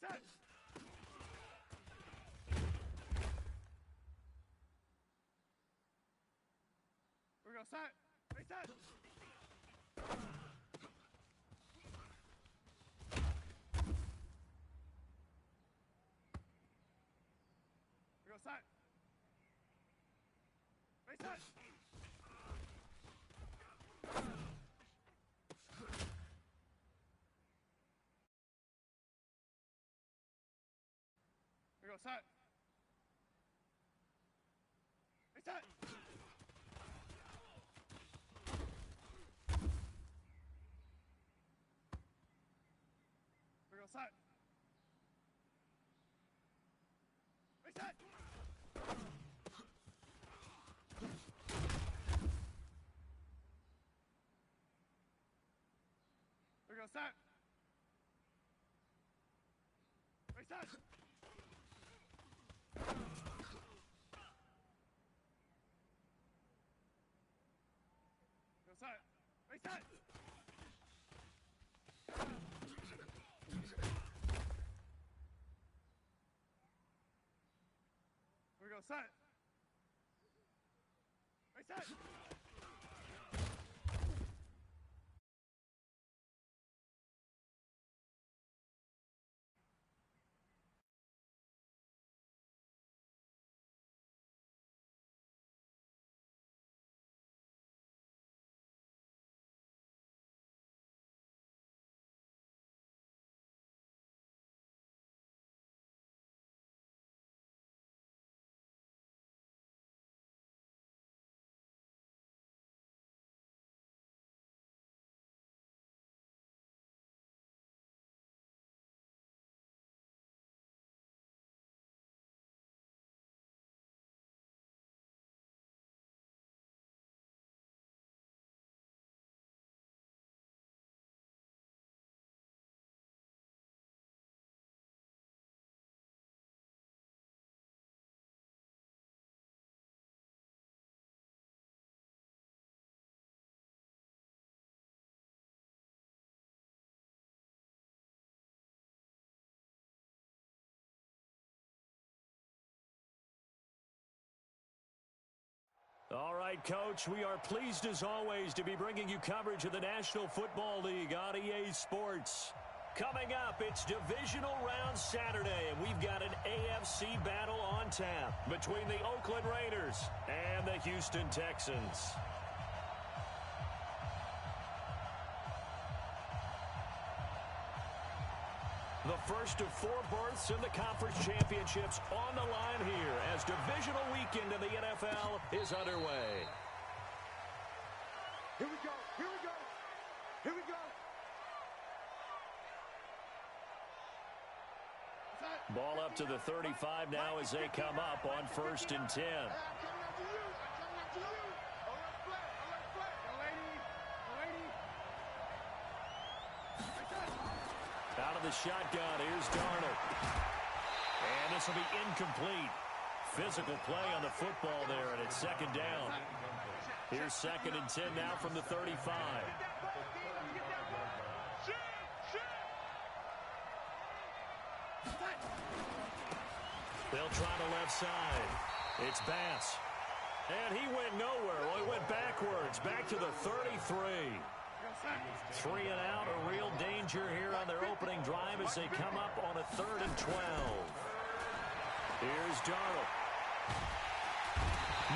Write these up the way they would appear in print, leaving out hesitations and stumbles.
set. We're going to set. Face set. We're going to set. Face set. We're going to set. Face set. We're going to set. Face set. We're going to set. Face set. Go set. Face set. We're going to set. Face set. All right, Coach, we are pleased as always to be bringing you coverage of the National Football League on EA Sports. Coming up, it's Divisional Round Saturday, and we've got an AFC battle on tap between the Oakland Raiders and the Houston Texans. The first of 4 berths in the conference championships on the line here as divisional weekend in the NFL is underway. Here we go. Here we go. Here we go. Ball up to the 35 now as they come up on 1st and 10. Out of the shotgun, here's Darnold. And this will be incomplete. Physical play on the football there, and it's 2nd down. Here's 2nd and 10 now from the 35. They'll try the left side. It's Bass. And he went nowhere. Well, he went backwards, back to the 33. 3 and out, a real danger here on their opening drive as they come up on a 3rd and 12. Here's Darnold.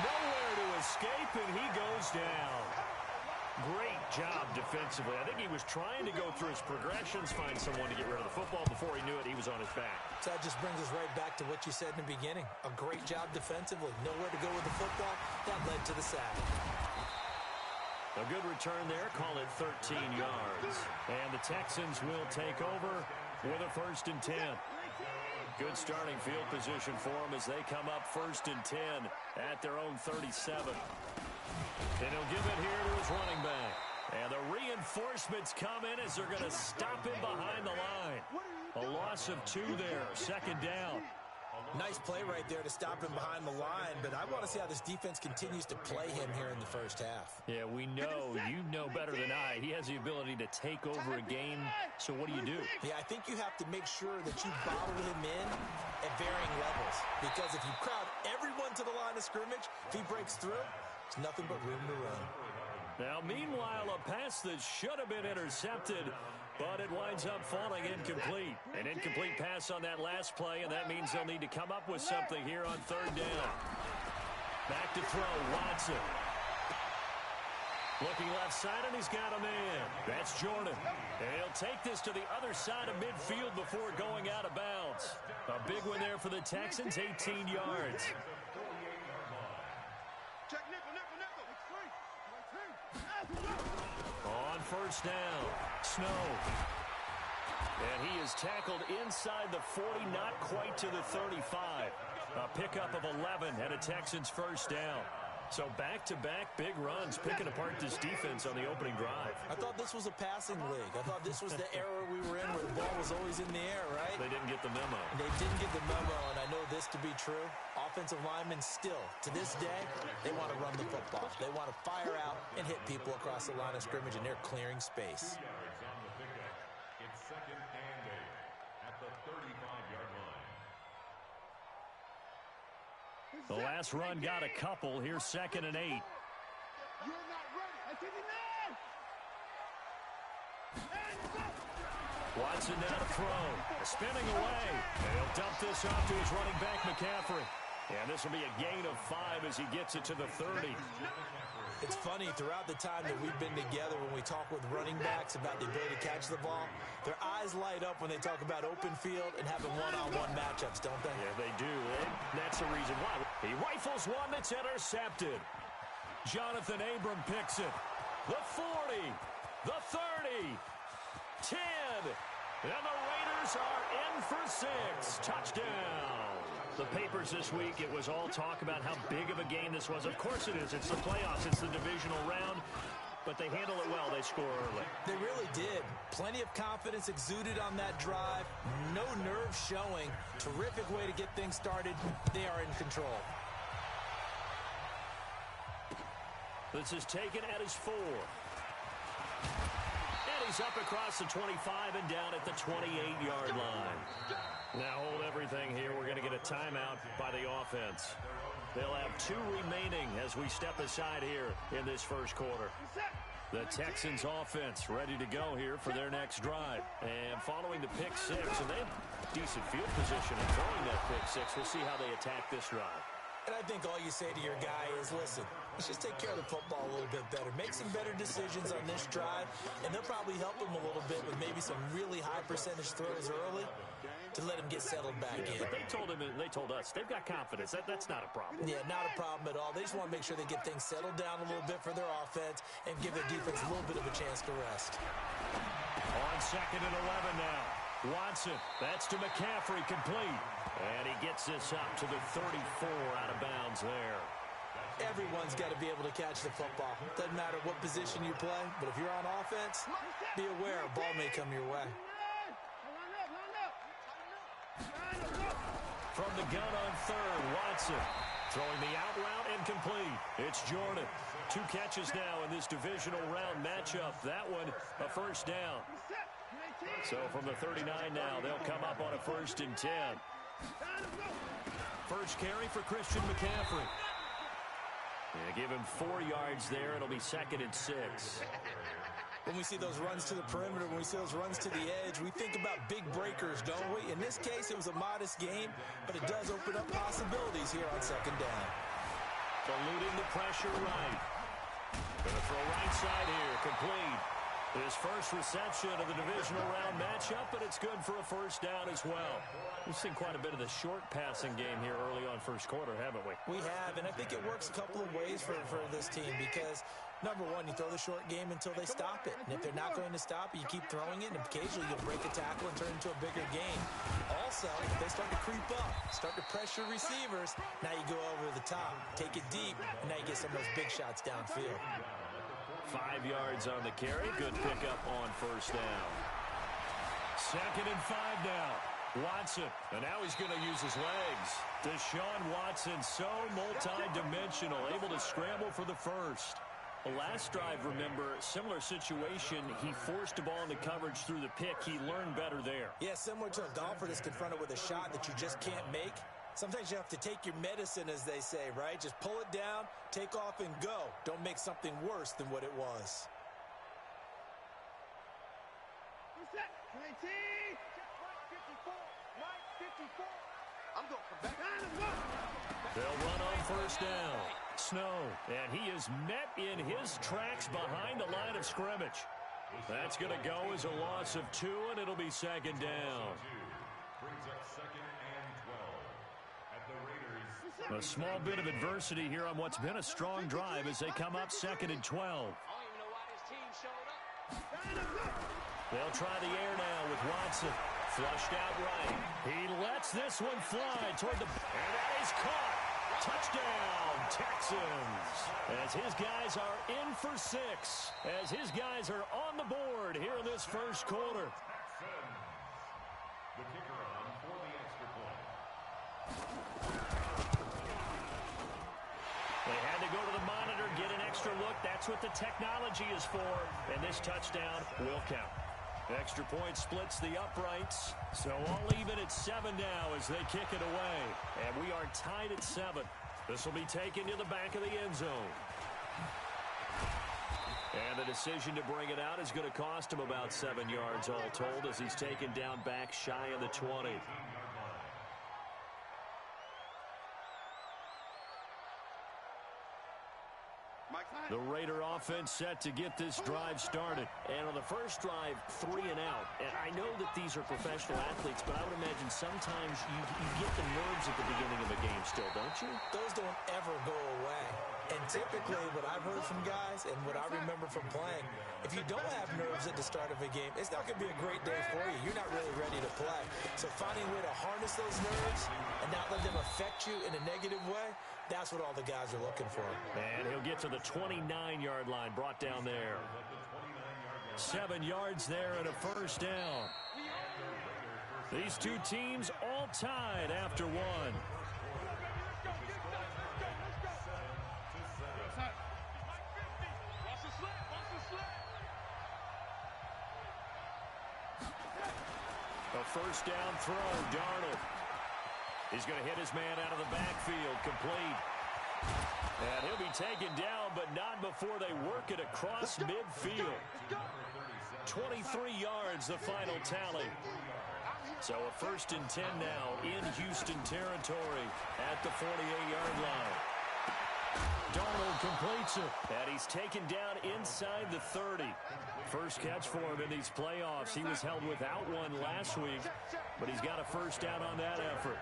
Nowhere to escape, and he goes down. Great job defensively. I think he was trying to go through his progressions, find someone to get rid of the football. Before he knew it, he was on his back. So that just brings us right back to what you said in the beginning. A great job defensively. Nowhere to go with the football. That led to the sack. A good return there. Call it 13 yards. And the Texans will take over with a 1st and 10. Good starting field position for them as they come up 1st and 10 at their own 37. And he'll give it here to his running back. And the reinforcements come in as they're going to stop him behind the line. A loss of 2 there, 2nd down. Nice play right there to stop him behind the line, but I want to see how this defense continues to play him here in the first half. Yeah, we know, you know better than I. He has the ability to take over a game, so what do? Yeah, I think you have to make sure that you bottle him in at varying levels, because if you crowd everyone to the line of scrimmage, if he breaks through, there's nothing but room to run. Now, meanwhile, a pass that should have been intercepted, but it winds up falling incomplete. An incomplete pass on that last play, and that means they'll need to come up with something here on third down. Back to throw, Watson. Looking left side, and he's got a man. That's Jordan. And he'll take this to the other side of midfield before going out of bounds. A big one there for the Texans, 18 yards. Check nickel, nickel, nickel. It's free. On first down, Snow. And he is tackled inside the 40, not quite to the 35. A pickup of 11 and a Texans first down. So back-to-back big runs, picking apart this defense on the opening drive. I thought this was a passing league. I thought this was the era we were in where the ball was always in the air, right? They didn't get the memo. They didn't get the memo, and I know this to be true. Offensive linemen still, to this day, they want to run the football. They want to fire out and hit people across the line of scrimmage, and they're clearing space. It's second and 8 at the 35-yard line. The last run got a couple. Here's second and 8. You're not ready. I see the man. Watson now to throw. Spinning away. And he'll dump this off to his running back, McCaffrey. And this will be a gain of 5 as he gets it to the 30. It's funny, throughout the time that we've been together, when we talk with running backs about the ability to catch the ball, their eyes light up when they talk about open field and having one-on-one matchups, don't they? Yeah, they do. And that's the reason why. He rifles one that's intercepted. Jonathan Abram picks it. The 40, the 30, 10, and the Raiders are in for 6. Touchdown. The papers this week, it was all talk about how big of a game this was. Of course it is. It's the playoffs. It's the divisional round. But they handle it well. They score early. They really did. Plenty of confidence exuded on that drive. No nerve showing. Terrific way to get things started. They are in control. This is taken at his 4. And he's up across the 25 and down at the 28-yard line. Now hold everything here. We're going to get a timeout by the offense. They'll have 2 remaining as we step aside here in this first quarter. The Texans offense ready to go here for their next drive. And following the pick 6, and they have decent field position in throwing that pick 6. We'll see how they attack this drive. And I think all you say to your guy is, listen, let's just take care of the football a little bit better. Make some better decisions on this drive, and they'll probably help him a little bit with maybe some really high percentage throws early to let him get settled back in. But they told him, and they told us, they've got confidence. That's not a problem. Yeah, not a problem at all. They just want to make sure they get things settled down a little bit for their offense and give their defense a little bit of a chance to rest. On second and 11 now. Watson, that's to McCaffrey, complete. And he gets this up to the 34 out of bounds there. Everyone's got to be able to catch the football. Doesn't matter what position you play, but if you're on offense, be aware a ball may come your way. From the gun on third, Watson throwing the out route incomplete. It's Jordan. 2 catches now in this divisional round matchup. That one, a first down. So from the 39 now, they'll come up on a 1st and 10. First carry for Christian McCaffrey. Yeah, give him 4 yards there. It'll be 2nd and 6. When we see those runs to the perimeter, when we see those runs to the edge, we think about big breakers, don't we? In this case, it was a modest game, but it does open up possibilities here on 2nd down. Eluding the pressure right. Gonna throw right side here, complete. His first reception of the divisional round matchup, but it's good for a first down as well. We've seen quite a bit of the short passing game here early on first quarter, haven't we? We have, and I think it works a couple of ways for this team because, number one, you throw the short game until they stop it. And if they're not going to stop it, you keep throwing it, and occasionally you'll break a tackle and turn it into a bigger game. Also, if they start to creep up, start to pressure receivers, now you go over the top, take it deep, and now you get some of those big shots downfield. 5 yards on the carry. Good pickup on first down. 2nd and 5 now. Watson, and now he's going to use his legs. Deshaun Watson, so multi-dimensional, able to scramble for the first. The last drive, remember, similar situation. He forced a ball into coverage through the pick. He learned better there. Yeah, similar to a golfer that's confronted with a shot that you just can't make. Sometimes you have to take your medicine, as they say, right? Just pull it down, take off, and go. Don't make something worse than what it was. Who's that? 19. Mike 54. Mike 54. I'm going to come back. They'll run on first down. Snow, and he is met in his tracks behind the line of scrimmage. That's going to go as a loss of 2, and it'll be second down. Brings up second and 12 at the Raiders. A small bit of adversity here on what's been a strong drive as they come up second and 12. I don't even know why this team showed up. They'll try the air now with Watson. Flushed out right. He lets this one fly toward the... And that is caught. Touchdown, Texans. As his guys are in for 6. As his guys are on the board here in this first quarter. Texans. The kicker on for the extra point. They had to go to the monitor, get an extra look. That's what the technology is for. And this touchdown will count. Extra point splits the uprights. So all even at 7 now as they kick it away. And we are tied at 7. This will be taken to the back of the end zone. And the decision to bring it out is going to cost him about 7 yards all told as he's taken down back shy of the 20. The Raider offense set to get this drive started. And on the first drive, 3 and out. And I know that these are professional athletes, but I would imagine sometimes you get the nerves at the beginning of a game still, don't you? Those don't ever go away. And typically, what I've heard from guys and what I remember from playing, if you don't have nerves at the start of a game, it's not going to be a great day for you. You're not really ready to play. So finding a way to harness those nerves and not let them affect you in a negative way, that's what all the guys are looking for. And he'll get to the 29-yard line, brought down there. 7 yards there and a first down. These two teams all tied after 1. A first down throw, Darnold. He's going to hit his man out of the backfield, complete. And he'll be taken down, but not before they work it across midfield. 23 yards, the final tally. So a first and 10 now in Houston territory at the 48-yard line. Darnold completes it, and he's taken down inside the 30. First catch for him in these playoffs. He was held without one last week, but he's got a first down on that effort.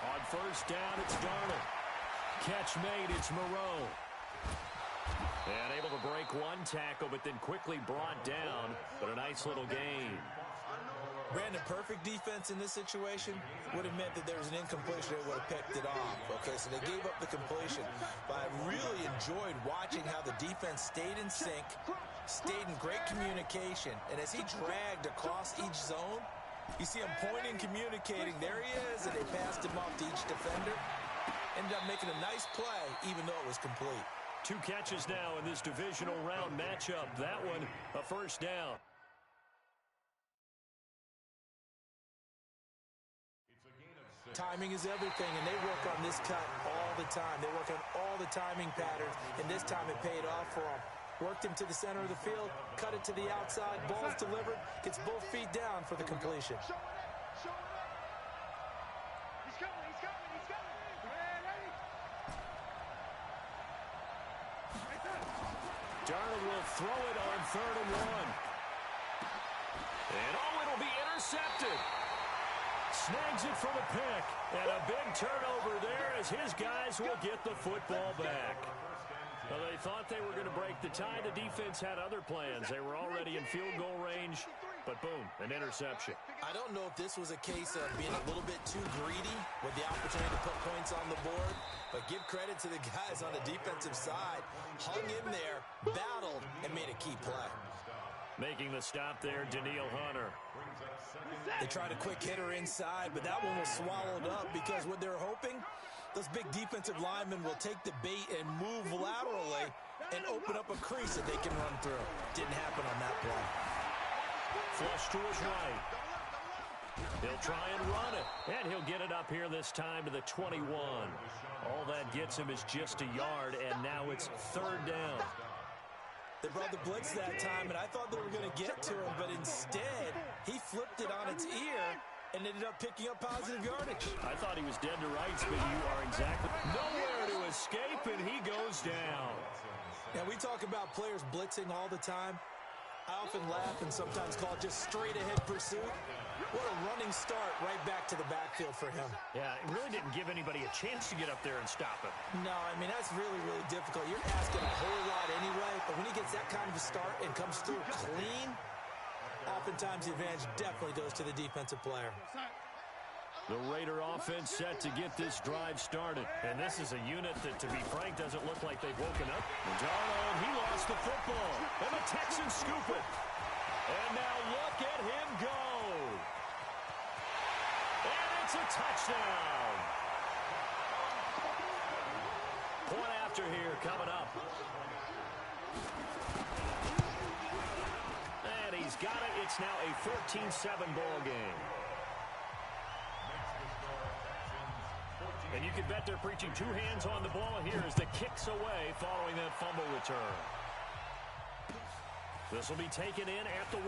On first down, it's Darnold. Catch made, it's Moreau. And able to break one tackle, but then quickly brought down, but a nice little gain. Brandon, perfect defense in this situation would have meant that there was an incompletion that would have picked it off. Okay, so they gave up the completion. But I really enjoyed watching how the defense stayed in sync, stayed in great communication. And as he dragged across each zone, you see him pointing, communicating. There he is, and they passed him off to each defender. Ended up making a nice play, even though it was complete. 2 catches now in this divisional round matchup. That one, a first down. Timing is everything, and they work on this cut all the time. They work on all the timing patterns, and this time it paid off for them. Worked him to the center of the field, cut it to the outside, ball's delivered, gets both feet down for the completion. Show it up. Show it up. He's coming. He's coming. He's coming. Ready? Right there. Darnold will throw it on 3rd and 1. And it'll be intercepted. Snags it for the pick. And a big turnover there as his guys will get the football back. Well, they thought they were going to break the tie. The defense had other plans. They were already in field goal range, but boom, an interception. I don't know if this was a case of being a little bit too greedy with the opportunity to put points on the board, but give credit to the guys on the defensive side. Hung in there, battled, and made a key play. Making the stop there, Daniil Hunter. They tried a quick hitter inside, but that one was swallowed up because what they're hoping, those big defensive linemen will take the bait and move laterally and open up a crease that they can run through. Didn't happen on that play. Flush to his right. He'll try and run it, and he'll get it up here this time to the 21. All that gets him is just a yard, and now it's third down. They brought the blitz that time, and I thought they were going to get to him, but instead, he flipped it on its ear and ended up picking up positive yardage. I thought he was dead to rights, but you are exactly nowhere to escape, and he goes down. Now, we talk about players blitzing all the time. I often laugh and sometimes call it just straight-ahead pursuit. What a running start right back to the backfield for him. Yeah, it really didn't give anybody a chance to get up there and stop him. No, I mean, that's really, really difficult. You're asking a whole lot anyway, but when he gets that kind of a start and comes through clean, oftentimes the advantage definitely goes to the defensive player. The Raider offense set to get this drive started. And this is a unit that, to be frank, doesn't look like they've woken up. Darnold, he lost the football. And the Texans scoop it. And now look at him go. And it's a touchdown. Point after here coming up. And he's got it. It's now a 14-7 ball game. And you can bet they're preaching two hands on the ball here as the kick's away following that fumble return. This will be taken in at the 1.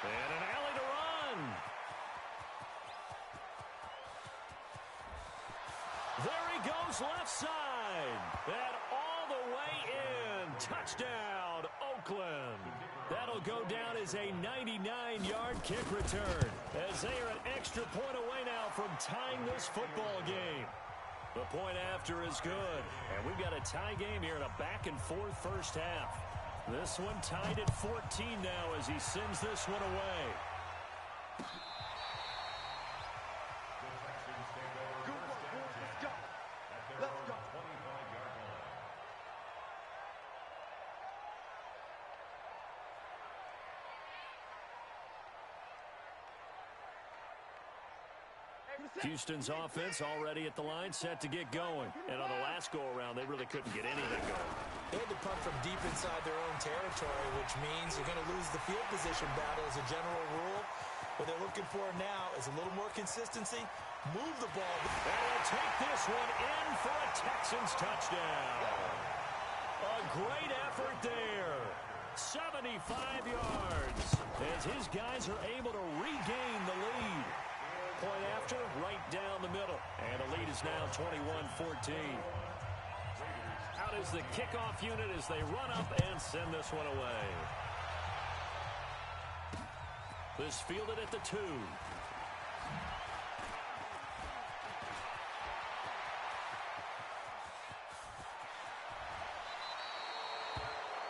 And an alley to run. There he goes left side. And all the way in. Touchdown, Oakland. That'll go down as a 99-yard kick return, as they are an extra point away now from tying this football game. The point after is good, and we've got a tie game here in a back-and-forth first half. This one tied at 14 now as he sends this one away. Houston's offense already at the line, set to get going. And on the last go-around, they really couldn't get anything going. They had to punt from deep inside their own territory, which means you're going to lose the field position battle as a general rule. What they're looking for now is a little more consistency. Move the ball. And they'll take this one in for a Texans touchdown. A great effort there. 75 yards as his guys are able to regain the lead. Point after, right down the middle. And the lead is now 21-14. Out is the kickoff unit as they run up and send this one away. This fielded at the 2.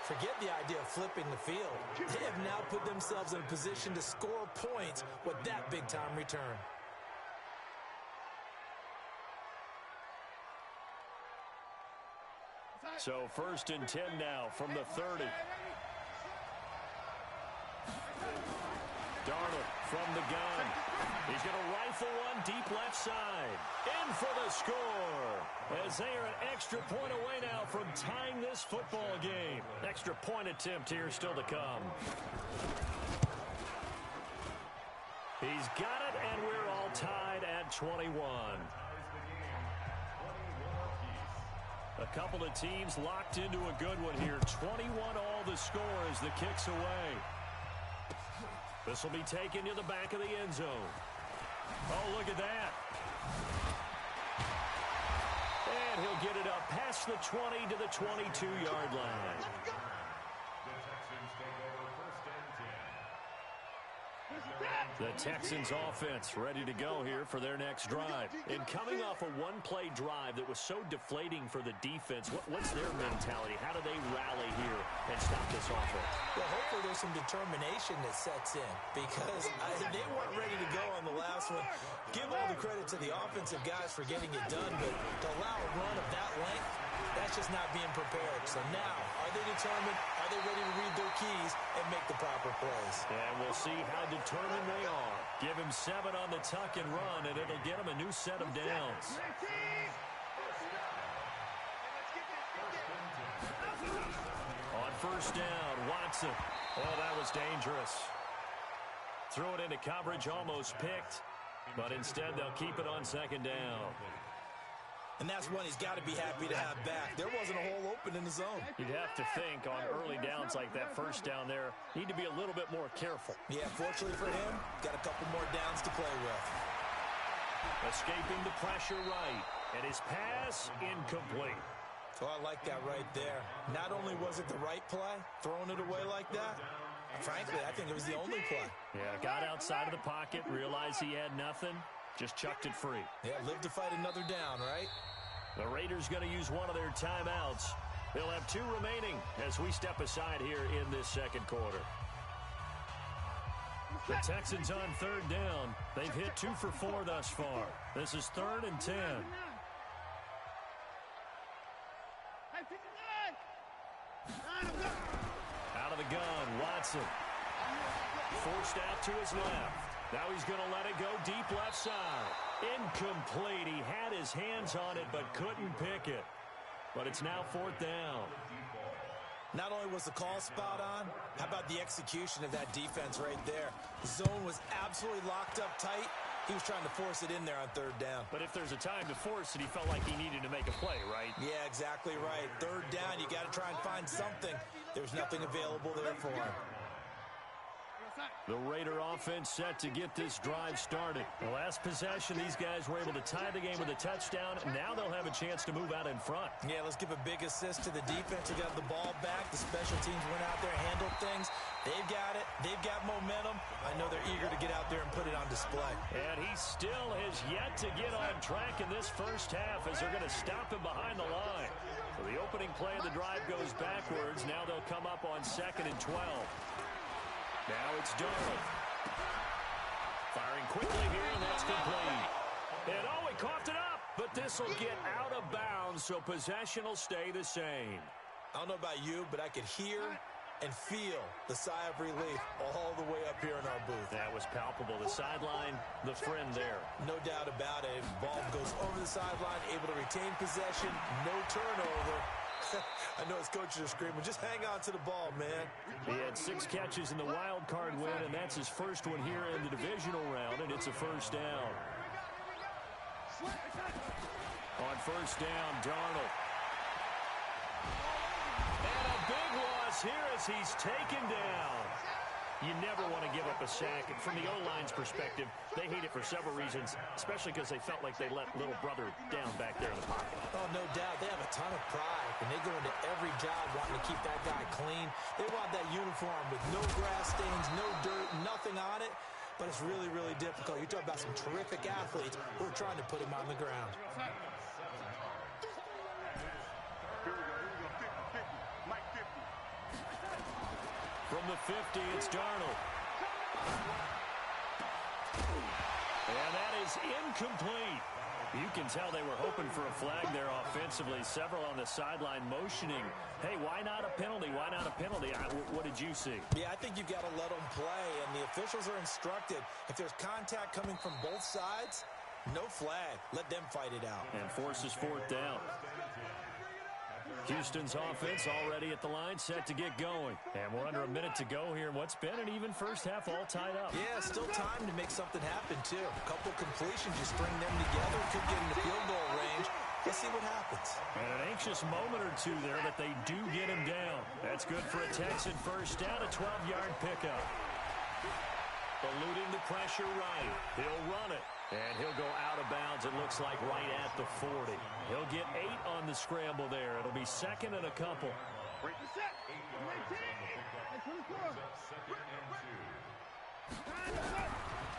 Forget the idea of flipping the field. They have now put themselves in a position to score points with that big-time return. So 1st and 10 now from the 30. Darnold from the gun. He's going to rifle one deep left side. In for the score. As they are an extra point away now from tying this football game. Extra point attempt here still to come. He's got it, and we're all tied at 21. A couple of teams locked into a good one here. 21 all the score as the kick's away. This will be taken to the back of the end zone. Oh, look at that. And he'll get it up past the 20 to the 22-yard line. The Texans offense ready to go here for their next drive. And coming off a one-play drive that was so deflating for the defense, what's their mentality? How do they rally here and stop this offense? Well, hopefully there's some determination that sets in because they weren't ready to go on the last one. Give all the credit to the offensive guys for getting it done, but to allow a run of that length, that's just not being prepared. So now, are they determined? Are they ready to read their keys and make the proper plays? And we'll see how determined they are. Give him 7 on the tuck and run, and it'll get him a new set of downs. On first down, Watson. Oh, that was dangerous. Threw it into coverage, almost picked. But instead, they'll keep it on second down. And that's one he's got to be happy to have back. There wasn't a hole open in the zone. You'd have to think on early downs like that first down there, need to be a little bit more careful. Yeah, fortunately for him, got a couple more downs to play with. Escaping the pressure right. And his pass incomplete. Oh, I like that right there. Not only was it the right play, throwing it away like that, frankly, I think it was the only play. Yeah, got outside of the pocket, realized he had nothing, just chucked it free. Yeah, live to fight another down, right? The Raiders going to use one of their timeouts. They'll have 2 remaining as we step aside here in this second quarter. The Texans on third down. They've hit 2 for 4 thus far. This is 3rd and 10. Out of the gun, Watson. Forced out to his left. Now he's going to let it go deep left side. Incomplete. He had his hands on it but couldn't pick it. But it's now 4th down. Not only was the call spot on, how about the execution of that defense right there? The zone was absolutely locked up tight. He was trying to force it in there on third down. But if there's a time to force it, he felt like he needed to make a play, right? Yeah, exactly right. Third down, you got to try and find something. There's nothing available there for him. The Raider offense set to get this drive started. The last possession, these guys were able to tie the game with a touchdown. Now they'll have a chance to move out in front. Yeah, let's give a big assist to the defense who got the ball back. The special teams went out there and handled things. They've got it. They've got momentum. I know they're eager to get out there and put it on display. And he still has yet to get on track in this first half as they're going to stop him behind the line. So the opening play of the drive goes backwards. Now they'll come up on 2nd and 12. Now it's Darnold. Firing quickly here, and that's complete. And oh, he coughed it up, but this will get out of bounds, so possession will stay the same. I don't know about you, but I could hear and feel the sigh of relief all the way up here in our booth. That was palpable. The sideline, the friend there. No doubt about it. Ball goes over the sideline, able to retain possession, no turnover. I know his coaches are screaming, just hang on to the ball, man. He had 6 catches in the wild card win, and that's his first one here in the divisional round, and it's a first down. On first down, Darnold. And a big loss here as he's taken down. You never want to give up a sack. And from the O-line's perspective, they hate it for several reasons, especially because they felt like they let little brother down back there in the pocket. Oh, no doubt. They have a ton of pride, and they go into every job wanting to keep that guy clean. They want that uniform with no grass stains, no dirt, nothing on it. But it's really, really difficult. You're talking about some terrific athletes who are trying to put him on the ground. From the 50, it's Darnold. And that is incomplete. You can tell they were hoping for a flag there offensively. Several on the sideline motioning. Hey, why not a penalty? Why not a penalty? What did you see? Yeah, I think you've got to let them play, and the officials are instructed. If there's contact coming from both sides, no flag. Let them fight it out. And forces 4th down. Houston's offense already at the line, set to get going. And we're under a minute to go here in what's been an even first half, all tied up. Yeah, still time to make something happen, too. A couple completions, you string them together, could get into field goal range. Let's see what happens. And an anxious moment or two there, but they do get him down. That's good for a Texan first down, a 12-yard pickup. Eluding the pressure right. He'll run it. And he'll go out of bounds, it looks like, right at the 40. He'll get 8 on the scramble there. It'll be 2nd and a couple.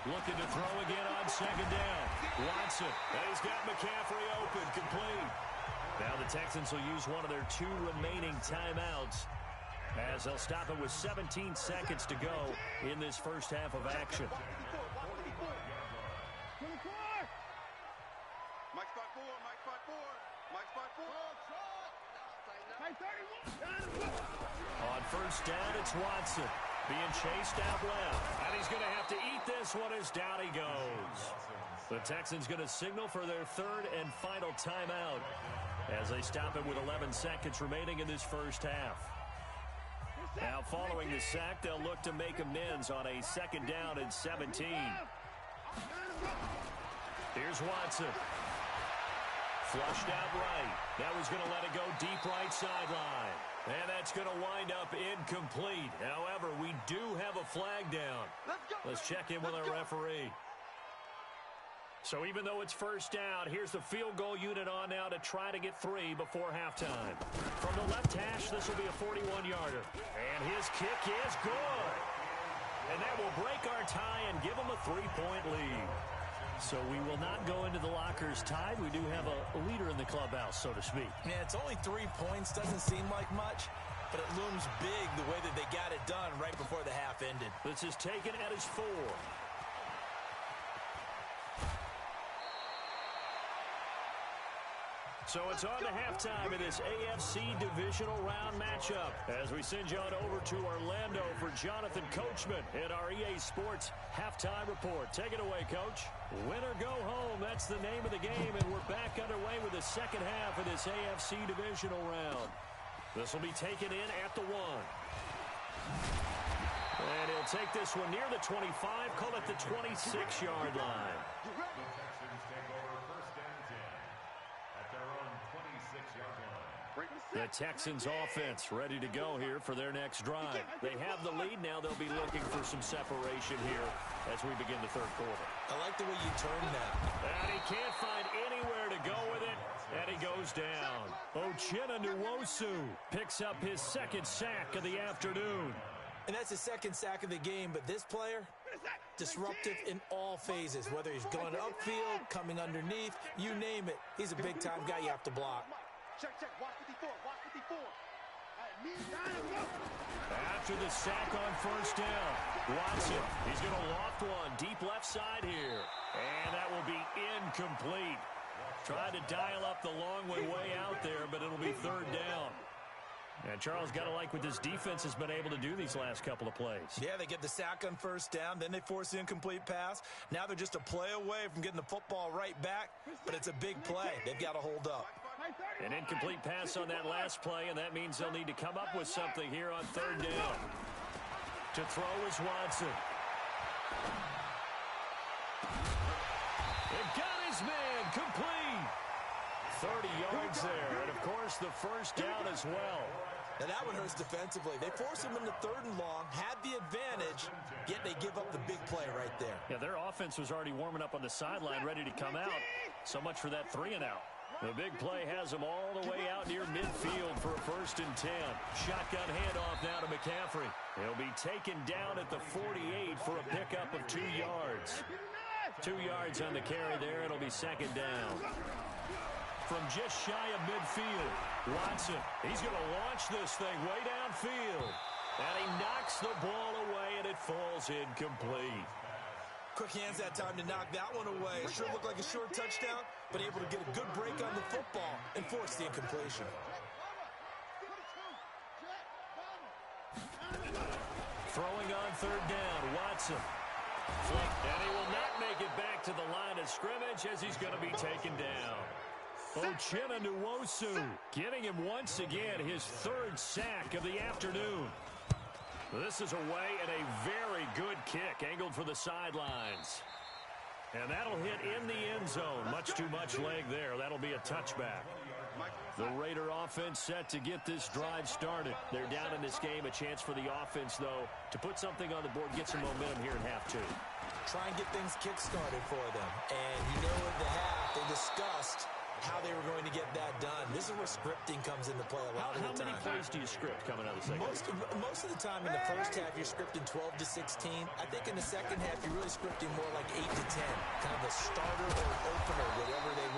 Looking to throw again on 2nd down. Watson. And he's got McCaffrey open, complete. Now the Texans will use one of their 2 remaining timeouts as they'll stop it with 17 seconds to go in this first half of action. Mike spot 4, Mike spot 4, Mike spot 4. Mike 31. On first down, it's Watson. Being chased out left. And he's going to have to eat this one as down he goes. The Texans going to signal for their third and final timeout as they stop it with 11 seconds remaining in this first half. Now following the sack, they'll look to make amends on a second down and 17. Here's Watson. Flushed out right. That was going to let it go deep right sideline. And that's going to wind up incomplete. However, we do have a flag down. Let's check in with our referee. So even though it's first down, here's the field goal unit on now to try to get 3 before halftime. From the left hash, this will be a 41-yarder. And his kick is good. And that will break our tie and give them a 3-point lead. So we will not go into the lockers tied. We do have a leader in the clubhouse, so to speak. Yeah, it's only 3 points. Doesn't seem like much, but it looms big the way that they got it done right before the half ended. This is taken at his 4. So it's on to halftime in this AFC divisional round matchup as we send you on over to Orlando for Jonathan Coachman in our EA Sports halftime report. Take it away, Coach. Win or go home, that's the name of the game, and we're back underway with the second half of this AFC divisional round. This will be taken in at the 1. And he'll take this one near the 25, call it the 26-yard line. The Texans offense ready to go here for their next drive. They have the lead now. They'll be looking for some separation here as we begin the third quarter. I like the way you turned that. And he can't find anywhere to go with it. And he goes down. Uchenna Nwosu picks up his second sack of the afternoon. And that's his second sack of the game, but this player, disruptive in all phases, whether he's going upfield, coming underneath, you name it. He's a big-time guy you have to block. Check, watch 54, watch 54. After the sack on first down, Watson, he's going to loft one deep left side here. And that will be incomplete. Tried to dial up the long way out there, but it'll be third down. And Charles, got to like what this defense has been able to do these last couple of plays. Yeah, they get the sack on first down, then they force the incomplete pass. Now they're just a play away from getting the football right back, but it's a big play. They've got to hold up. An incomplete pass on that last play, and that means they'll need to come up with something here on third down. To throw is Watson. They've got his man complete. 30 yards there, and of course the first down as well. Now that one hurts defensively. They force him into third and long, had the advantage, yet they give up the big play right there. Yeah, their offense was already warming up on the sideline, ready to come out. So much for that 3-and-out. The big play has them all the way out near midfield for a 1st and 10. Shotgun handoff now to McCaffrey. He'll be taken down at the 48 for a pickup of 2 yards. 2 yards on the carry there. It'll be second down. From just shy of midfield, Watson, he's going to launch this thing way downfield. And he knocks the ball away, and it falls incomplete. Quick hands that time to knock that one away. It sure looked like a short touchdown, but able to get a good break on the football and force the incompletion. Throwing on third down, Watson. And he will not make it back to the line of scrimmage as he's going to be taken down. Uchenna Nwosu giving him once again his 3rd sack of the afternoon. This is away and a very good kick angled for the sidelines. And that'll hit in the end zone. Much too much leg there. That'll be a touchback. The Raider offense set to get this drive started. They're down in this game. A chance for the offense, though, to put something on the board, get some momentum here in half 2. Try and get things kick-started for them. And you know at the half, they discussed how they were going to get that done. This is where scripting comes into play a lot of the time. How many plays do you script coming out of the second half? Most of the time in the first half, you're scripting 12 to 16. I think in the second half, you're really scripting more like 8 to 10. Kind of a starter or opener,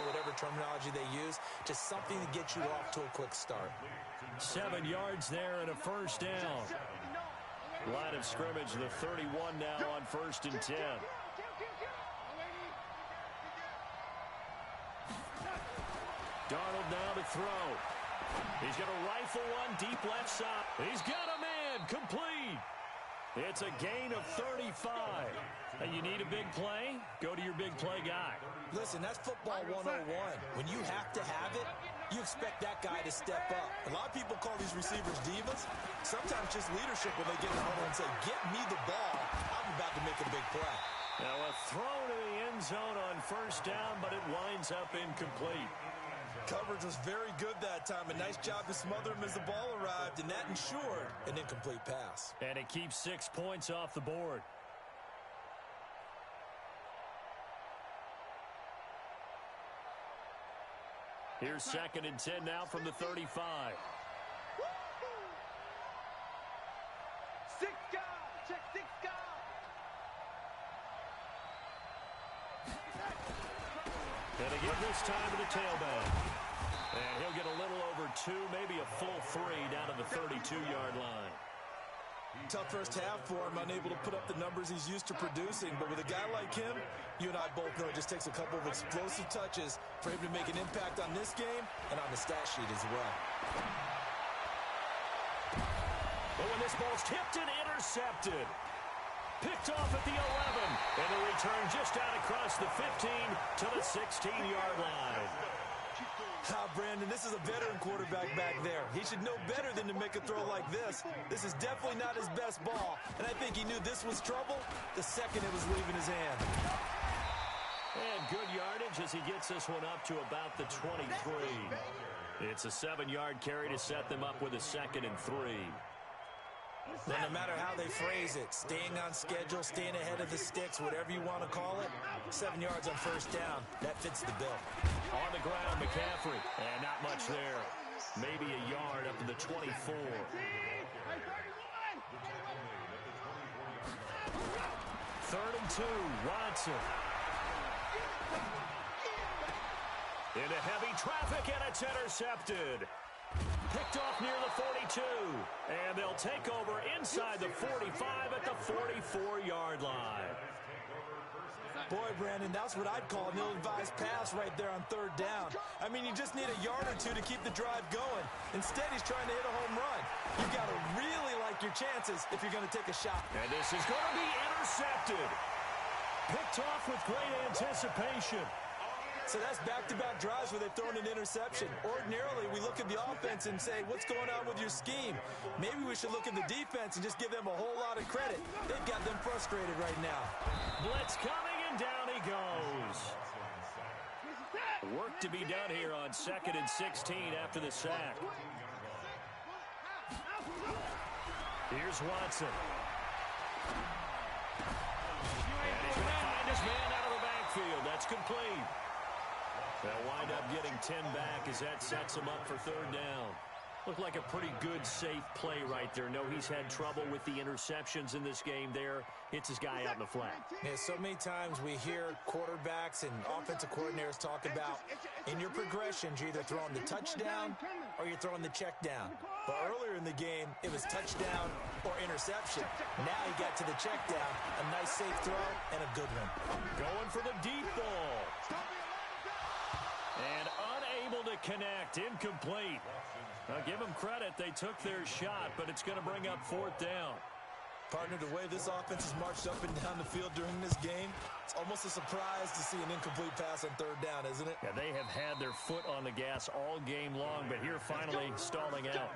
whatever terminology they use. Just something to get you off to a quick start. 7 yards there and a first down. Line of scrimmage, the 31 now on 1st and 10. Darnold now to throw. He's going to rifle one deep left side. He's got a man complete. It's a gain of 35. Hey, you need a big play? Go to your big play guy. Listen, that's football 101. When you have to have it, you expect that guy to step up. A lot of people call these receivers divas. Sometimes just leadership when they get in the huddle and say, get me the ball. I'm about to make a big play. Now a throw to the end zone on first down, but it winds up incomplete. Coverage was very good that time. A nice job to smother him as the ball arrived, and that ensured an incomplete pass. And it keeps 6 points off the board. Here's 2nd and 10 now from the 35. 6 guard. Check 6 guard. And they give this time to the tailback. And he'll get a little over 2, maybe a full 3 down to the 32-yard line. Tough first half for him, unable to put up the numbers he's used to producing. But with a guy like him, you and I both know it just takes a couple of explosive touches for him to make an impact on this game and on the stat sheet as well. But when this ball's tipped and intercepted. Picked off at the 11. And the return just out across the 15 to the 16-yard line. Brandon, this is a veteran quarterback back there. He should know better than to make a throw like this. This is definitely not his best ball, and I think he knew this was trouble the second it was leaving his hand. And good yardage as he gets this one up to about the 23. It's a 7-yard carry to set them up with a 2nd and 3. Well, no matter how they phrase it, staying on schedule, staying ahead of the sticks, whatever you want to call it, 7 yards on first down, that fits the bill. On the ground, McCaffrey, and not much there. Maybe a yard up to the 24. 3rd and 2, Watson. Into heavy traffic, and it's intercepted. Picked off near the 42, and they'll take over inside the 45 at the 44-yard line. Boy, Brandon, that's what I'd call an ill-advised pass right there on 3rd down. I mean, you just need a yard or 2 to keep the drive going. Instead, he's trying to hit a home run. You've got to really like your chances if you're going to take a shot. And this is going to be intercepted. Picked off with great anticipation. So that's back-to-back drives where they've thrown an interception. Ordinarily, we look at the offense and say, what's going on with your scheme? Maybe we should look at the defense and just give them a whole lot of credit. They've got them frustrated right now. Blitz coming, and down he goes. Work to be done here on 2nd and 16 after the sack. Here's Watson. And he's going to find his man out of the backfield. That's complete. They'll wind up getting 10 back as that sets him up for 3rd down. Looked like a pretty good, safe play right there. No, he's had trouble with the interceptions in this game there. Hits his guy out in the flat. Yeah, so many times we hear quarterbacks and offensive coordinators talk about in your progressions, you're either throwing the touchdown or you're throwing the check down. But earlier in the game, it was touchdown or interception. Now he got to the check down. A nice, safe throw and a good one. Going for the deep ball. And unable to connect. Incomplete. Now, give them credit. They took their shot, but it's going to bring up 4th down. Partner, the way this offense has marched up and down the field during this game, it's almost a surprise to see an incomplete pass on 3rd down, isn't it? Yeah, they have had their foot on the gas all game long, but here finally stalling out.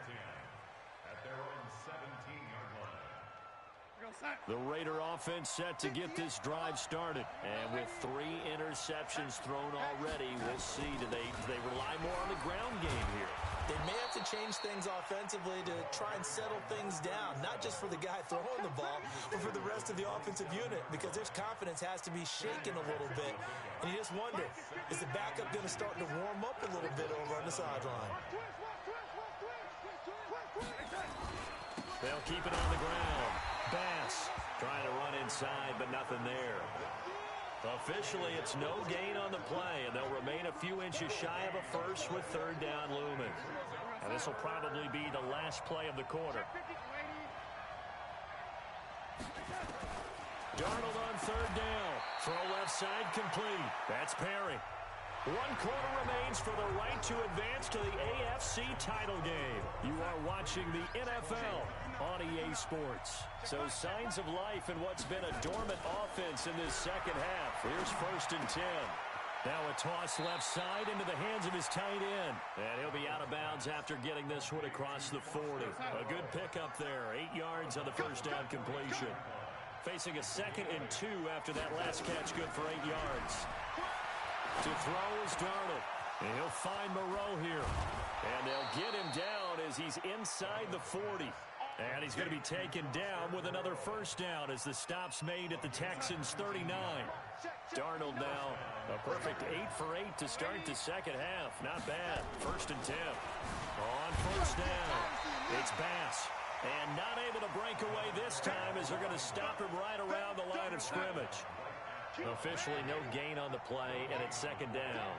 At their own 17-yard line. The Raider offense set to get this drive started. And with 3 interceptions thrown already, we'll see. Do they rely more on the ground game here? They may have to change things offensively to try and settle things down, not just for the guy throwing the ball, but for the rest of the offensive unit, because their confidence has to be shaken a little bit. And you just wonder, is the backup going to start to warm up a little bit over on the sideline? They'll keep it on the ground. Bass trying to run inside, but nothing there. Officially, it's no gain on the play, and they'll remain a few inches shy of a first with 3rd down looming. And this will probably be the last play of the quarter. Darnold on 3rd down. Throw left side complete. That's Perry. 1 quarter remains for the right to advance to the AFC title game. You are watching the NFL on EA Sports. So signs of life in what's been a dormant offense in this second half. Here's 1st and 10. Now a toss left side into the hands of his tight end. And he'll be out of bounds after getting this one across the 40. A good pickup there. 8 yards on the first down completion. Facing a 2nd and 2 after that last catch, good for 8 yards. To throw is Darnold. And he'll find Moreau here. And they'll get him down as he's inside the 40. And he's going to be taken down with another first down as the stop's made at the Texans' 39. Darnold now a perfect 8 for 8 to start the second half. Not bad. 1st and 10. On first down, it's Bass. And not able to break away this time as they're going to stop him right around the line of scrimmage. Officially no gain on the play, and it's 2nd down.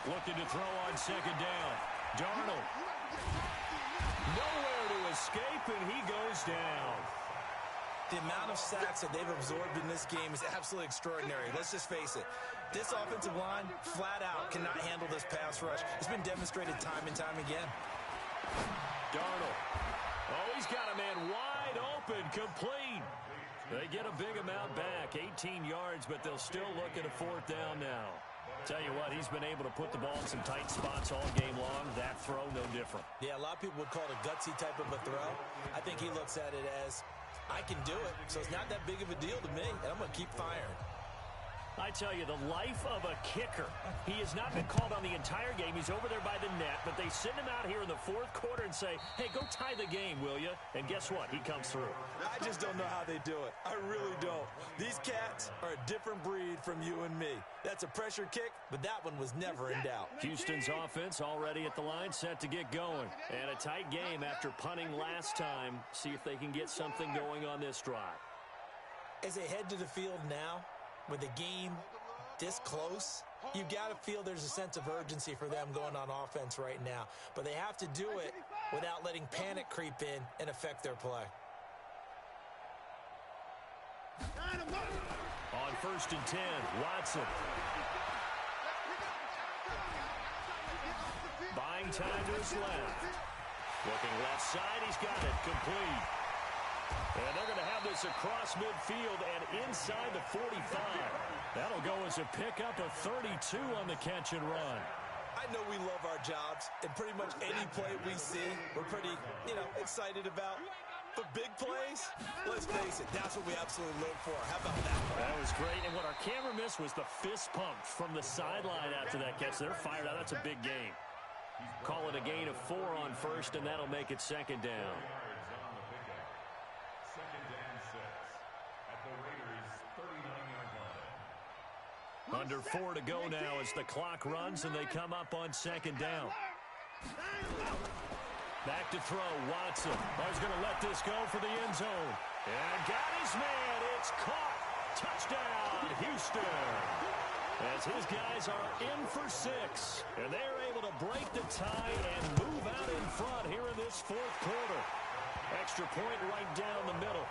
Looking to throw on 2nd down. Darnold. Nowhere to escape, and he goes down. The amount of sacks that they've absorbed in this game is absolutely extraordinary. Let's just face it. This offensive line, flat out, cannot handle this pass rush. It's been demonstrated time and time again. Darnold. Oh, he's got a man wide open, complete. They get a big amount back, 18 yards, but they'll still look at a 4th down now. Tell you what, he's been able to put the ball in some tight spots all game long. That throw, no different. Yeah, a lot of people would call it a gutsy type of a throw. I think he looks at it as, I can do it, so it's not that big of a deal to me, and I'm going to keep firing. I tell you, the life of a kicker. He has not been called on the entire game. He's over there by the net, but they send him out here in the 4th quarter and say, hey, go tie the game, will you? And guess what? He comes through. I just don't know how they do it. I really don't. These cats are a different breed from you and me. That's a pressure kick, but that one was never in doubt. Houston's offense already at the line, set to get going. And a tight game after punting last time. See if they can get something going on this drive. As they head to the field now, with the game this close, you got to feel there's a sense of urgency for them going on offense right now. But they have to do it without letting panic creep in and affect their play. On 1st and 10, Watson. Buying time to his left. Looking left side, he's got it, complete. And they're going to have this across midfield and inside the 45. That'll go as a pickup of 32 on the catch and run. I know we love our jobs, and pretty much any play we see, we're pretty, excited about. But big plays, let's face it, that's what we absolutely live for. How about that? That was great, and what our camera missed was the fist pump from the sideline after that catch. They're fired out. That's a big gain. Call it a gain of 4 on 1st, and that'll make it 2nd down. Under 4 to go now as the clock runs and they come up on 2nd down. Back to throw, Watson. He's going to let this go for the end zone. And got his man. It's caught. Touchdown, Houston. As his guys are in for 6. And they're able to break the tie and move out in front here in this 4th quarter. Extra point right down the middle.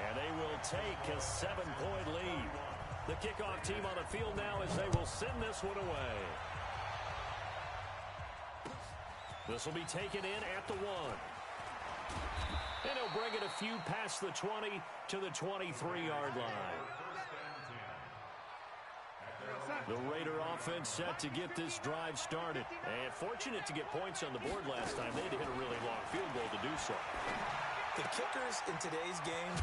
And they will take a 7-point lead. The kickoff team on the field now as they will send this one away. This will be taken in at the 1. And he'll bring it a few past the 20 to the 23-yard line. The Raider offense set to get this drive started. And fortunate to get points on the board last time. They had to hit a really long field goal to do so. The kickers in today's game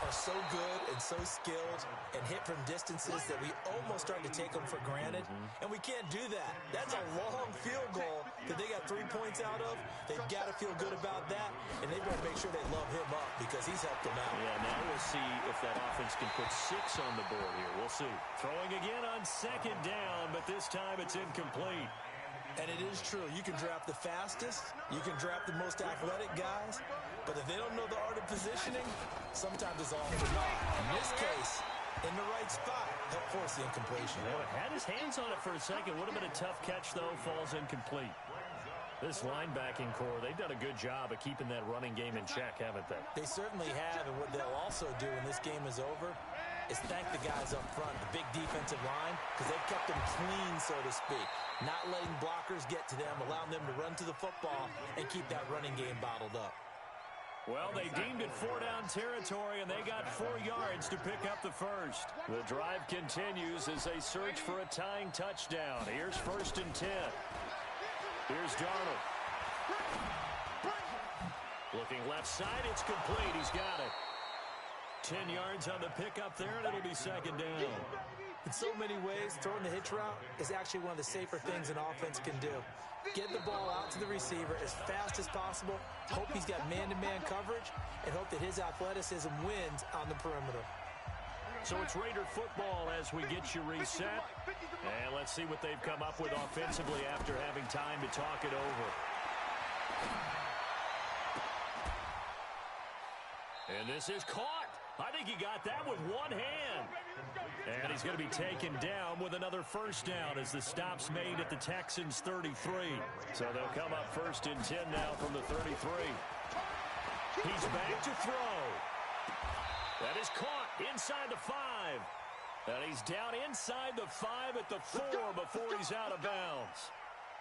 are so good and so skilled and hit from distances that we almost start to take them for granted. And we can't do that. That's a long field goal that they got 3 points out of. They've got to feel good about that, and they better make sure they love him up because he's helped them out. Yeah, now we'll see if that offense can put 6 on the board here. We'll see. Throwing again on 2nd down, but this time it's incomplete. And it is true. You can draft the fastest. You can draft the most athletic guys. But if they don't know the art of positioning, sometimes it's all for naught. In this case, in the right spot, help force the incompletion. Well, had his hands on it for a second. Would have been a tough catch, though. Falls incomplete. This linebacking core, they've done a good job of keeping that running game in check, haven't they? They certainly have, and what they'll also do when this game is over is thank the guys up front, the big defensive line, because they've kept them clean, so to speak, not letting blockers get to them, allowing them to run to the football and keep that running game bottled up. Well, they deemed it 4-down territory, and they got 4 yards to pick up the first. The drive continues as they search for a tying touchdown. Here's 1st and 10. Here's Darnold. Looking left side, it's complete. He's got it. 10 yards on the pickup there, and it'll be 2nd down. In so many ways, throwing the hitch route is actually one of the safer things an offense can do. Get the ball out to the receiver as fast as possible, hope he's got man-to-man coverage, and hope that his athleticism wins on the perimeter. So it's Raider football as we get you reset. And let's see what they've come up with offensively after having time to talk it over. And this is caught. I think he got that with one hand. And he's going to be taken down with another 1st down as the stop's made at the Texans' 33. So they'll come up 1st and 10 now from the 33. He's back to throw. That is caught inside the 5. And he's down inside the 5 at the 4 before he's out of bounds.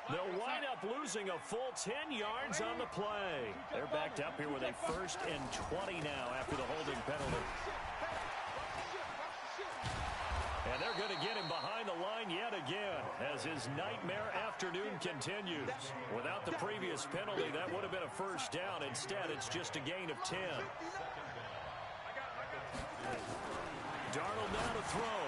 They'll wind up losing a full 10 yards on the play. They're backed up here with a 1st and 20 now after the holding penalty. And they're going to get him behind the line yet again as his nightmare afternoon continues. Without the previous penalty, that would have been a 1st down. Instead, it's just a gain of 10. Darnold now to throw.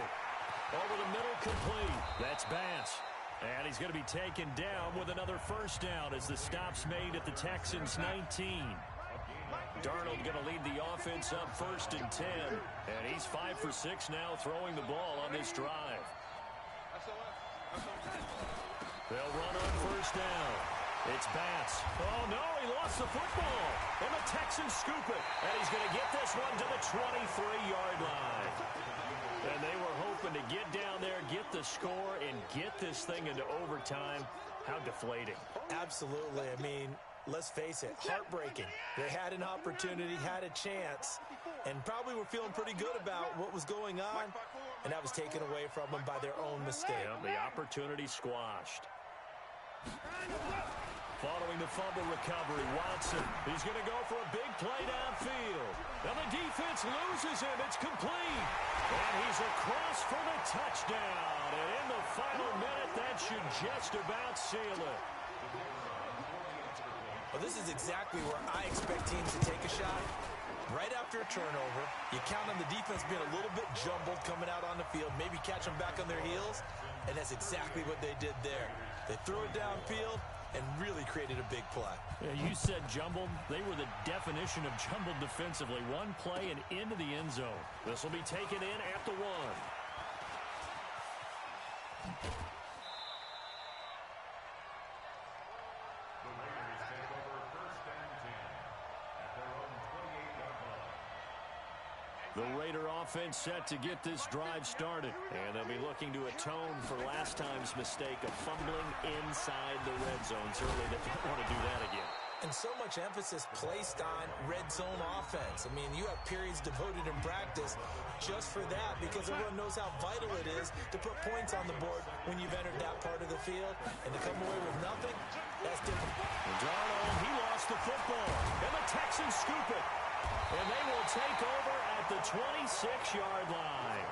Over the middle, complete. That's Bass. And he's going to be taken down with another 1st down as the stop's made at the Texans' 19. Darnold going to lead the offense up 1st and 10. And he's 5 for 6 now throwing the ball on this drive. They'll run on 1st down. It's Bass. Oh, no, he lost the football. And the Texans scoop it. And he's going to get this one to the 23-yard line. And they were hoping to get down there, get the score, and get this thing into overtime. How deflating. Absolutely. I mean, let's face it, heartbreaking. They had an opportunity, had a chance, and probably were feeling pretty good about what was going on, and that was taken away from them by their own mistake. Yeah, the opportunity squashed. Following the fumble recovery, Watson. He's going to go for a big play downfield. Now the defense loses him. It's complete. And he's across for the touchdown. And in the final minute, that should just about seal it. Well, this is exactly where I expect teams to take a shot. Right after a turnover, you count on the defense being a little bit jumbled coming out on the field, maybe catch them back on their heels, and that's exactly what they did there. They threw it downfield and really created a big play. Yeah, you said jumbled. They were the definition of jumbled defensively. One play and into the end zone. This will be taken in at the 1. The Raider offense set to get this drive started. And they'll be looking to atone for last time's mistake of fumbling inside the red zone. Certainly they don't want to do that again. And so much emphasis placed on red zone offense. I mean, you have periods devoted in practice just for that because everyone knows how vital it is to put points on the board when you've entered that part of the field. And to come away with nothing, that's different. Darnold, he lost the football. And the Texans scoop it. And they will take over at the 26-yard line.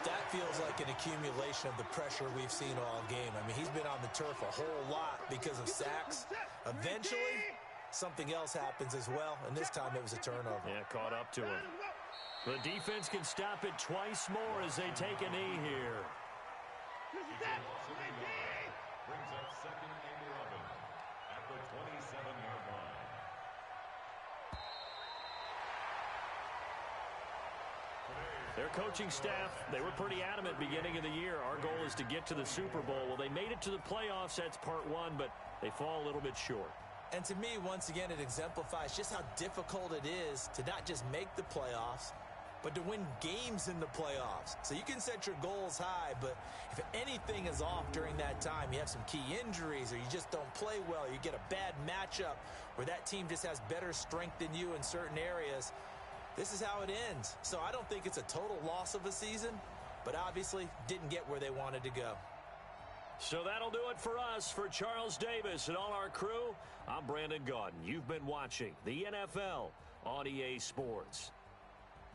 That feels like an accumulation of the pressure we've seen all game. I mean, he's been on the turf a whole lot because of sacks. Eventually, something else happens as well, and this time it was a turnover. Yeah, caught up to him. The defense can stop it twice more as they take a knee here. Brings up 2nd and 11 at the 27-yard line. Their coaching staff, they were pretty adamant beginning of the year. Our goal is to get to the Super Bowl. Well, they made it to the playoffs. That's part 1, but they fall a little bit short. And to me, once again, it exemplifies just how difficult it is to not just make the playoffs, but to win games in the playoffs. So you can set your goals high, but if anything is off during that time, you have some key injuries or you just don't play well, or you get a bad matchup where that team just has better strength than you in certain areas, this is how it ends. So I don't think it's a total loss of a season, but obviously didn't get where they wanted to go. So that'll do it for us. For Charles Davis and all our crew, I'm Brandon Gaudin. You've been watching the NFL on EA Sports.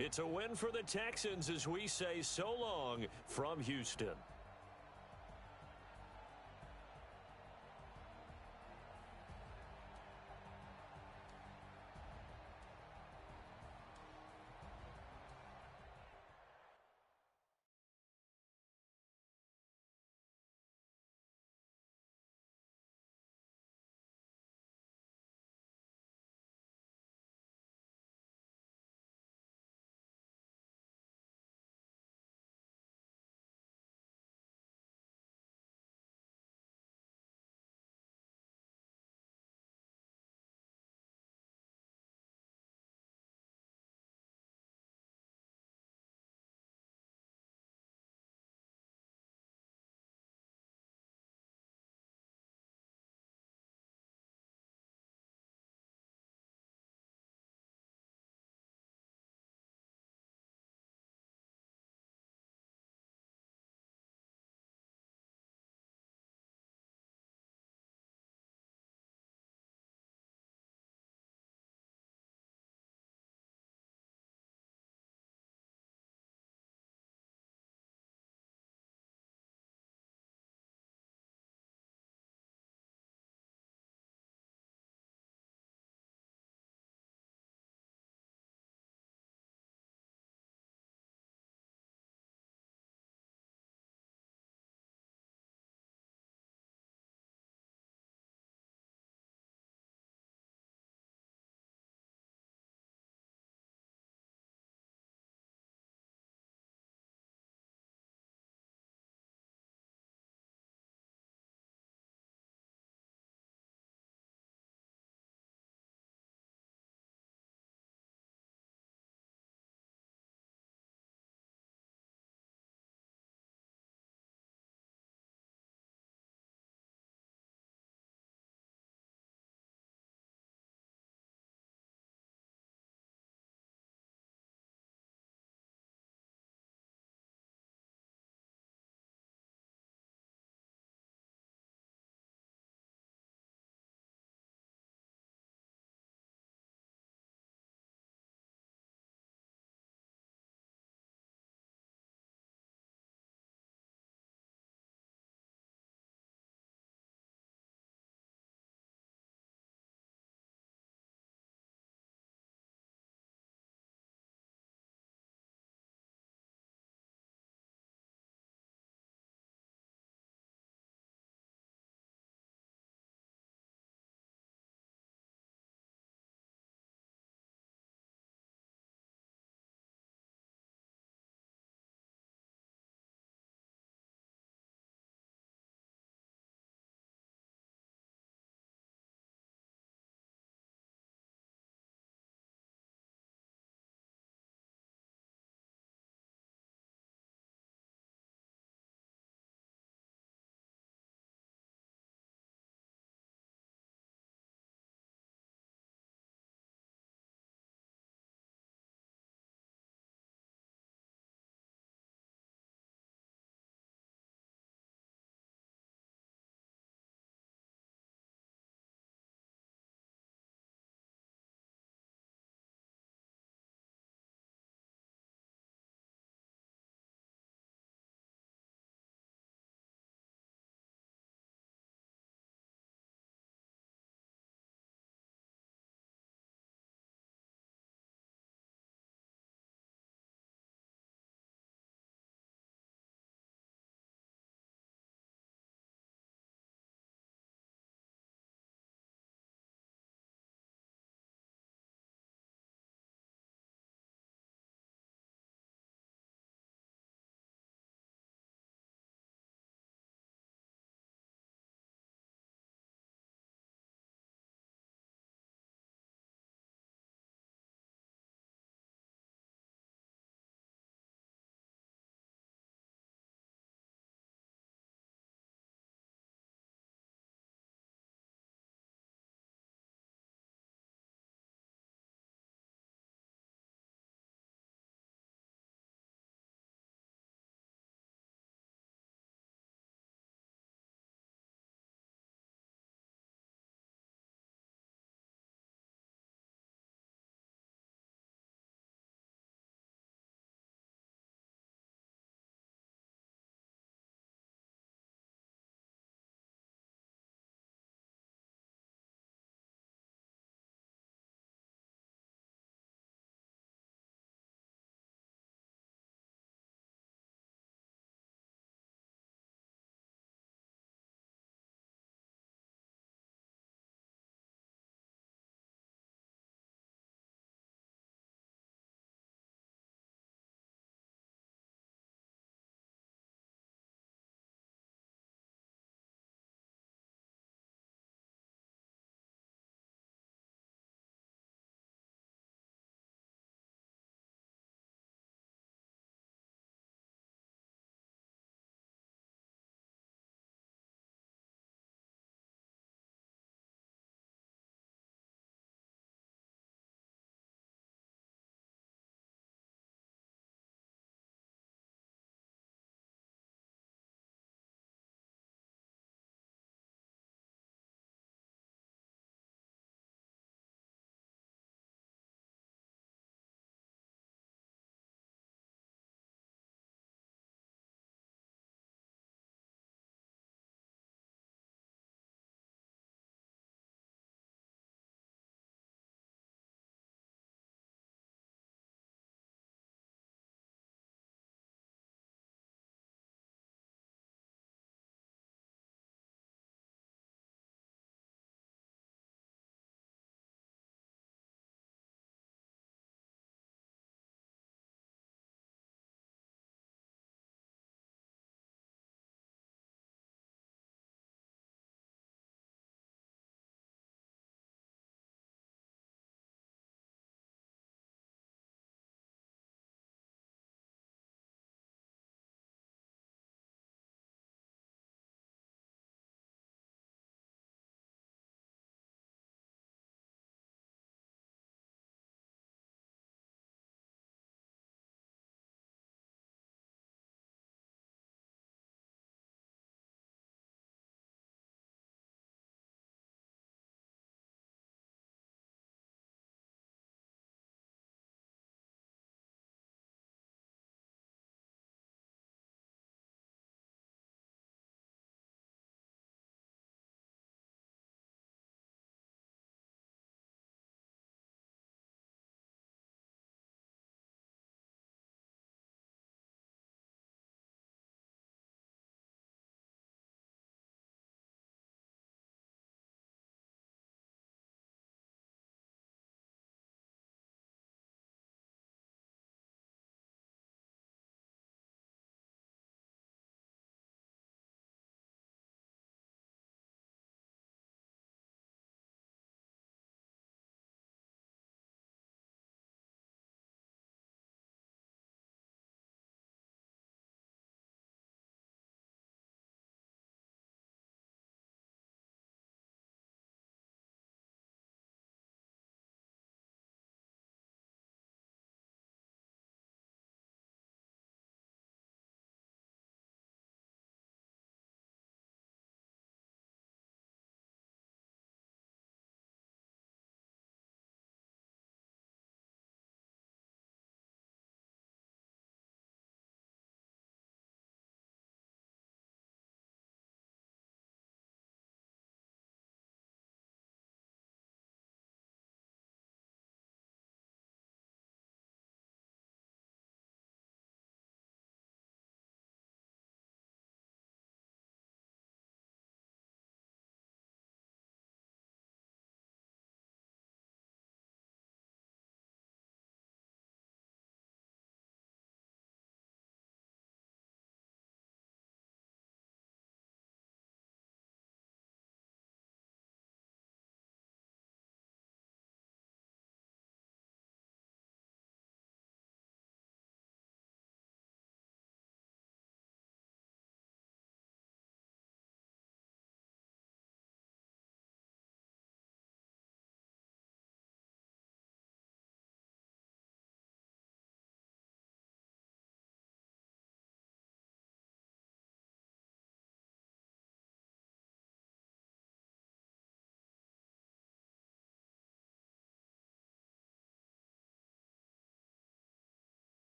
It's a win for the Texans as we say so long from Houston.